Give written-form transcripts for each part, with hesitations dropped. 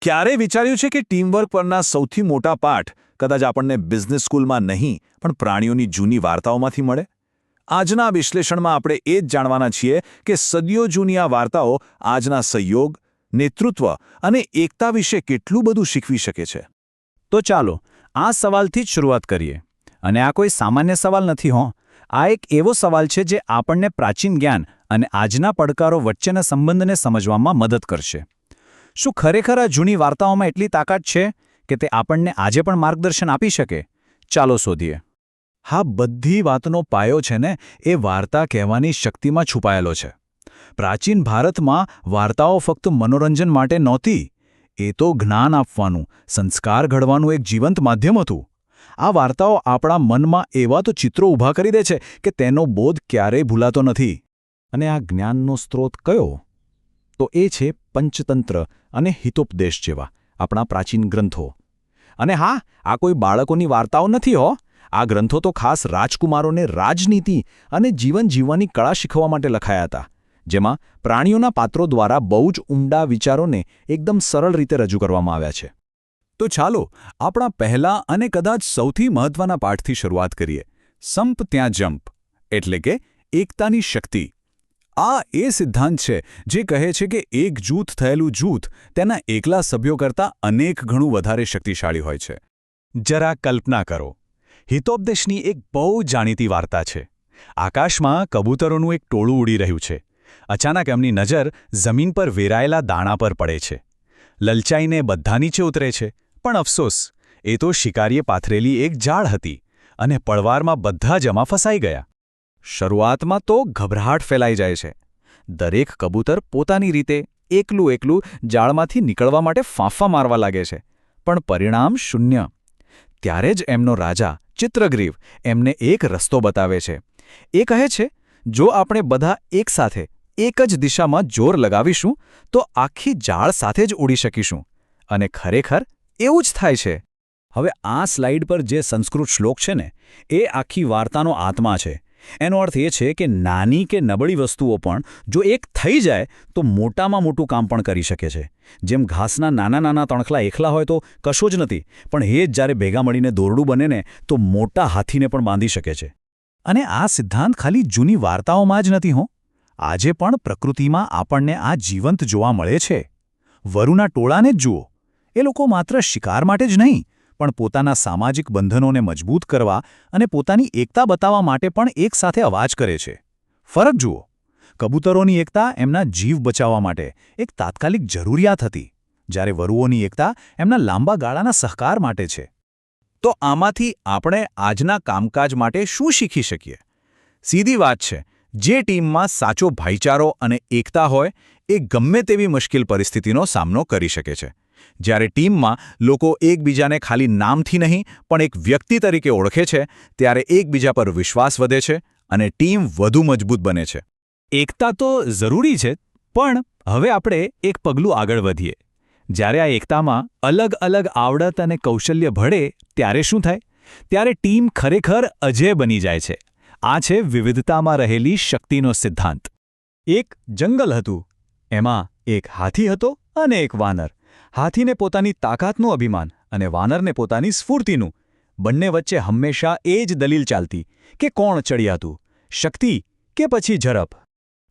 ક્યારે વિચાર્યું છે કે ટીમવર્ક પરના સૌથી મોટા પાઠ કદાચ આપણને બિઝનેસ સ્કૂલમાં નહીં પણ પ્રાણીઓની જૂની વાર્તાઓમાંથી મળે? આજના વિશ્લેષણમાં આપણે એ જ જાણવાના છીએ કે સદીઓ જૂની આ વાર્તાઓ આજના સહયોગ, નેતૃત્વ અને એકતા વિશે કેટલું બધું શીખવી શકે છે. તો ચાલો આ સવાલથી જ શરૂઆત કરીએ. અને આ કોઈ સામાન્ય સવાલ નથી હો. આ એક એવો સવાલ છે જે આપણને પ્રાચીન જ્ઞાન અને આજના પડકારો વચ્ચેના સંબંધને સમજવામાં મદદ કરશે. શું ખરેખર આ જૂની વાર્તાઓમાં એટલી તાકાત છે કે તે આપણને આજે પણ માર્ગદર્શન આપી શકે? ચાલો શોધીએ. હા, બધી વાતનો પાયો છે ને એ વાર્તા કહેવાની શક્તિમાં છુપાયેલો છે. પ્રાચીન ભારતમાં વાર્તાઓ ફક્ત મનોરંજન માટે નહોતી. એ તો જ્ઞાન આપવાનું, સંસ્કાર ઘડવાનું એક જીવંત માધ્યમ હતું. આ વાર્તાઓ આપણા મનમાં એવા તો ચિત્રો ઊભા કરી દે છે કે તેનો બોધ ક્યારેય ભૂલાતો નથી. અને આ જ્ઞાનનો સ્ત્રોત કયો? તો એ છે પંચતંત્ર અને હિતોપદેશ જેવા આપણા પ્રાચીન ગ્રંથો. અને હા, આ કોઈ બાળકોની વાર્તાઓ નથી હો. આ ગ્રંથો તો ખાસ રાજકુમારોને રાજનીતિ અને જીવન જીવવાની કળા શીખવવા માટે લખાયા હતા, જેમાં પ્રાણીઓના પાત્રો દ્વારા બહુ જ ઊંડા વિચારોને એકદમ સરળ રીતે રજૂ કરવામાં આવ્યા છે. તો ચાલો આપણા પહેલા અને કદાચ સૌથી મહત્વના પાઠથી શરૂઆત કરીએ. સંપ ત્યાં જંપ, એટલે કે એકતાની શક્તિ. આ એ સિદ્ધાંત છે જે કહે છે કે એક જૂથ થયેલું જૂથ તેના એકલા સભ્યો કરતાં અનેક ગણું વધારે શક્તિશાળી હોય છે. જરા કલ્પના કરો. હિતોપદેશની એક બહુ જાણીતી વાર્તા છે. આકાશમાં કબૂતરોનું એક ટોળું ઉડી રહ્યું છે. અચાનક એમની નજર જમીન પર વેરાયેલા દાણા પર પડે છે. લલચાઈને બધા નીચે ઉતરે છે, પણ અફસોસ, એ તો શિકારીએ પાથરેલી એક જાળ હતી અને પળવારમાં બધા જ એમાં ફસાઈ ગયા. શરૂઆતમાં તો ગભરાટ ફેલાઈ જાય છે. દરેક કબૂતર પોતાની રીતે એકલું જાળમાંથી નીકળવા માટે ફાંફા મારવા લાગે છે, પણ પરિણામ શૂન્ય. ત્યારે જ એમનો રાજા ચિત્રગ્રીવ એમને એક રસ્તો બતાવે છે. એ કહે છે, જો આપણે બધા એકસાથે એક જ દિશામાં જોર લગાવીશું તો આખી જાળ સાથે જ ઉડી શકીશું. અને ખરેખર એવું જ થાય છે. હવે આ સ્લાઇડ પર જે સંસ્કૃત શ્લોક છે ને, એ આખી વાર્તાનો આત્મા છે. એનો અર્થ એ છે કે નાની કે નબળી વસ્તુઓ પણ જો એક થઈ જાય તો મોટામાં મોટું કામ પણ કરી શકે છે. જેમ ઘાસના નાના તણખલા એકલા હોય તો કશો જ નથી, પણ એ જ જ્યારે ભેગા મળીને દોરડું બને ને તો મોટા હાથીને પણ બાંધી શકે છે. અને આ સિદ્ધાંત ખાલી જૂની વાર્તાઓમાં જ નથી હો. આજે પણ પ્રકૃતિમાં આપણને આ જીવંત જોવા મળે છે. વરુના ટોળાને જ જુઓ. એ લોકો માત્ર શિકાર માટે જ નહીં, પણ પોતાના સામાજિક બંધનોને મજબૂત કરવા અને પોતાની એકતા બતાવવા માટે પણ એકસાથે અવાજ કરે છે. ફરક જુઓ. કબૂતરોની એકતા એમના જીવ બચાવવા માટે એક તાત્કાલિક જરૂરિયાત હતી, જ્યારે વરુઓની એકતા એમના લાંબા ગાળાના સહકાર માટે છે. તો આમાંથી આપણે આજના કામકાજ માટે શું શીખી શકીએ? સીધી વાત છે, જે ટીમમાં સાચો ભાઈચારો અને એકતા હોય એ ગમે તેવી મુશ્કેલ પરિસ્થિતિનો સામનો કરી શકે છે. જ્યારે ટીમમાં લોકો એકબીજાને ખાલી નામથી નહીં પણ એક વ્યક્તિ તરીકે ઓળખે છે, ત્યારે એકબીજા પર વિશ્વાસ વધે છે અને ટીમ વધુ મજબૂત બને છે. એકતા તો જરૂરી છે, પણ હવે આપણે એક પગલું આગળ વધીએ. જ્યારે આ એકતામાં અલગ આવડત અને કૌશલ્ય ભળે ત્યારે શું થાય? ત્યારે ટીમ ખરેખર અજેય બની જાય છે. આ છે વિવિધતામાં રહેલી શક્તિનો સિદ્ધાંત. એક જંગલ હતું. એમાં એક હાથી હતો અને એક વાનર. હાથીને પોતાની તાકાતનું અભિમાન અને વાનરને પોતાની સ્ફૂર્તિનું. બંને વચ્ચે હંમેશા એ જ દલીલ ચાલતી કે કોણ ચડિયાતું, શક્તિ કે પછી ઝડપ.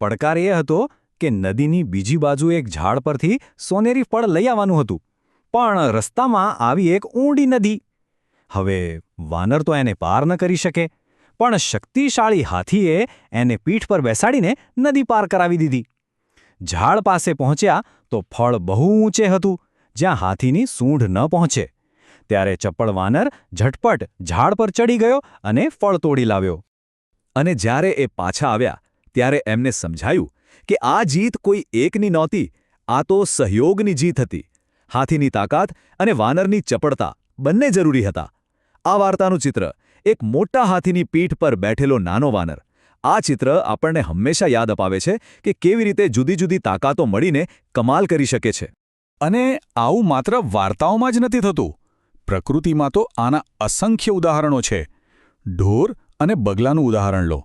પડકાર એ હતો કે નદીની બીજી બાજુ એક ઝાડ પરથી સોનેરી ફળ લઈ આવવાનું હતું, પણ રસ્તામાં આવી એક ઊંડી નદી. હવે વાનર તો એને પાર ન કરી શકે, પણ શક્તિશાળી હાથીએ એને પીઠ પર બેસાડીને નદી પાર કરાવી દીધી. ઝાડ પાસે પહોંચ્યા તો ફળ બહુ ઊંચે હતું, જ્યાં હાથીની સૂંઢ ન પહોંચે. ત્યારે ચપળ વાનર ઝટપટ ઝાડ પર ચડી ગયો અને ફળ તોડી લાવ્યો. અને જ્યારે એ પાછા આવ્યા ત્યારે એમને સમજાયું કે આ જીત કોઈ એકની નહોતી, આ તો સહયોગની જીત હતી. હાથીની તાકાત અને વાનરની ચપળતા બંને જરૂરી હતા. આ વાર્તાનું ચિત્ર એક મોટા હાથીની પીઠ પર બેઠેલો નાનો વાનર. આ ચિત્ર આપણને હંમેશા યાદ અપાવે છે કે કેવી રીતે જુદી જુદી તાકાતો મળીને કમાલ કરી શકે છે. અને આવું માત્ર વાર્તાઓમાં જ નથી થતું. પ્રકૃતિમાં તો આના અસંખ્ય ઉદાહરણો છે. ઢોર અને બગલાનું ઉદાહરણ લો.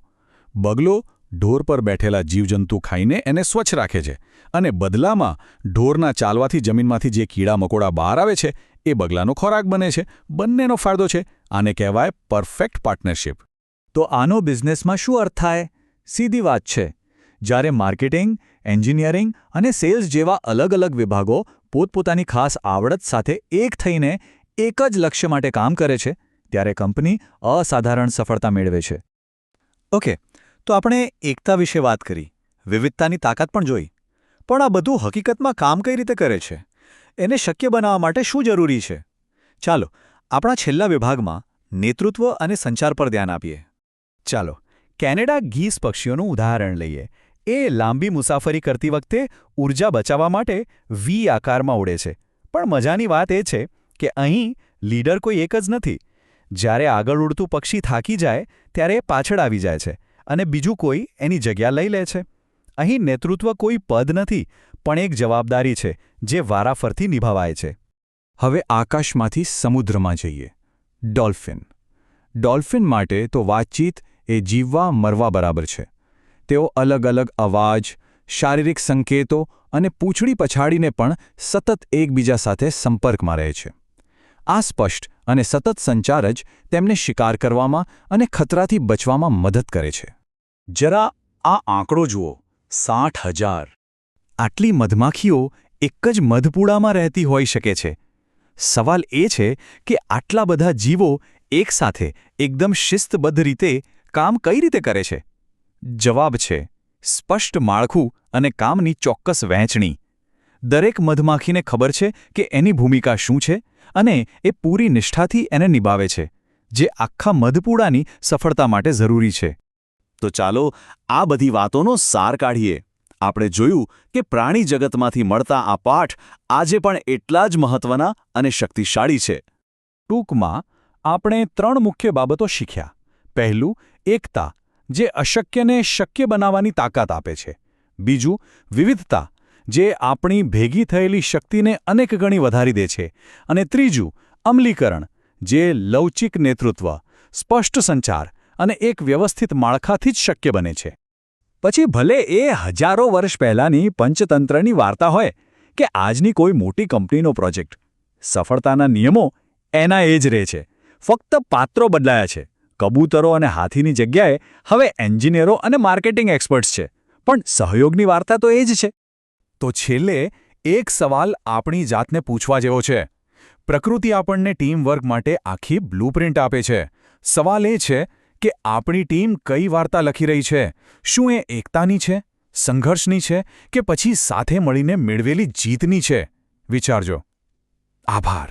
બગલો ઢોર પર બેઠેલા જીવજંતુ ખાઈને એને સ્વચ્છ રાખે છે અને બદલામાં ઢોરના ચાલવાથી જમીનમાંથી જે કીડા મકોડા બહાર આવે છે એ બગલાનો ખોરાક બને છે. બંનેનો ફાયદો છે. આને કહેવાય પરફેક્ટ પાર્ટનરશિપ. તો આનો બિઝનેસમાં શું અર્થ થાય? સીધી વાત છે. જ્યારે માર્કેટિંગ, એન્જિનિયરિંગ અને સેલ્સ જેવા અલગ અલગ વિભાગો પોતપોતાની ખાસ આવડત સાથે એક થઈને એક જ લક્ષ્ય માટે કામ કરે છે, ત્યારે કંપની અસાધારણ સફળતા મેળવે છે. ઓકે, તો આપણે એકતા વિશે વાત કરી, વિવિધતાની તાકાત પણ જોઈ. પણ આ બધું હકીકતમાં કામ કઈ રીતે કરે છે? એને શક્ય બનાવવા માટે શું જરૂરી છે? ચાલો, આપણા છેલ્લા વિભાગમાં નેતૃત્વ અને સંચાર પર ધ્યાન આપીએ. ચાલો, કેનેડા ગીસ પક્ષીઓનું ઉદાહરણ લઈએ. એ લાંબી મુસાફરી કરતી વખતે ઊર્જા બચાવવા માટે વી આકારમાં ઉડે છે. પણ મજાની વાત એ છે કે અહીં લીડર કોઈ એક જ નથી. જ્યારે આગળ ઉડતું પક્ષી થાકી જાય ત્યારે એ પાછળ આવી જાય છે અને બીજું કોઈ એની જગ્યા લઈ લે છે. અહીં નેતૃત્વ કોઈ પદ નથી, પણ એક જવાબદારી છે જે વારાફરતી નિભાવાય છે. હવે આકાશમાંથી સમુદ્રમાં જઈએ. ડોલ્ફિન માટે તો વાતચીત એ જીવવા મરવા બરાબર છે. તેઓ અલગ અલગ અવાજ, શારીરિક સંકેતો અને પૂંછડી પછાડીને પણ સતત એકબીજા સાથે સંપર્કમાં રહે છે. આ સ્પષ્ટ અને સતત સંચાર જ તેમને શિકાર કરવામાં અને ખતરાથી બચવામાં મદદ કરે છે. જરા આ આંકડો જુઓ, 60,000. આટલી મધમાખીઓ એક જ મધપૂડામાં રહેતી હોઈ શકે છે. સવાલ એ છે કે આટલા બધા જીવો એકસાથે એકદમ શિસ્તબદ્ધ રીતે કામ કઈ રીતે કરે છે? જવાબ છે સ્પષ્ટ માળખું અને કામની ચોક્કસ વહેંચણી. દરેક મધમાખીને ખબર છે કે એની ભૂમિકા શું છે અને એ પૂરી નિષ્ઠાથી એને નિભાવે છે, જે આખા મધપૂડાની સફળતા માટે જરૂરી છે. તો ચાલો આ બધી વાતોનો સાર કાઢીએ. આપણે જોયું કે પ્રાણી જગતમાંથી મળતા આ પાઠ આજે પણ એટલા જ મહત્વના અને શક્તિશાળી છે. ટૂંકમાં આપણે 3 મુખ્ય બાબતો શીખ્યા. પહેલું, એકતા, જે અશક્યને શક્ય બનાવવાની તાકાત આપે છે. બીજું, વિવિધતા, જે આપણી ભેગી થયેલી શક્તિને અનેક ગણી વધારી દે છે. અને ત્રીજું, અમલીકરણ, જે લવચિક નેતૃત્વ, સ્પષ્ટ સંચાર અને એક વ્યવસ્થિત માળખાથી જ શક્ય બને છે. પછી ભલે એ હજારો વર્ષ પહેલાંની પંચતંત્રની વાર્તા હોય કે આજની કોઈ મોટી કંપનીનો પ્રોજેક્ટ, સફળતાના નિયમો એના એ જ રહે છે. ફક્ત પાત્રો બદલાયા છે. કબૂતરો અને હાથીની જગ્યાએ હવે એન્જિનિયરો અને માર્કેટિંગ એક્સપર્ટ્સ છે. પણ સહયોગની વાર્તા તો એ જ છે. તો છેલ્લે એક સવાલ આપણી જાતને પૂછવા જેવો છે. પ્રકૃતિ આપણને ટીમવર્ક માટે આખી બ્લુપ્રિન્ટ આપે છે. સવાલ એ છે કે આપણી ટીમ કઈ વાર્તા લખી રહી છે? શું એ એકતાની છે, સંઘર્ષની છે કે પછી સાથે મળીને મેળવેલી જીતની છે? વિચારજો. આભાર.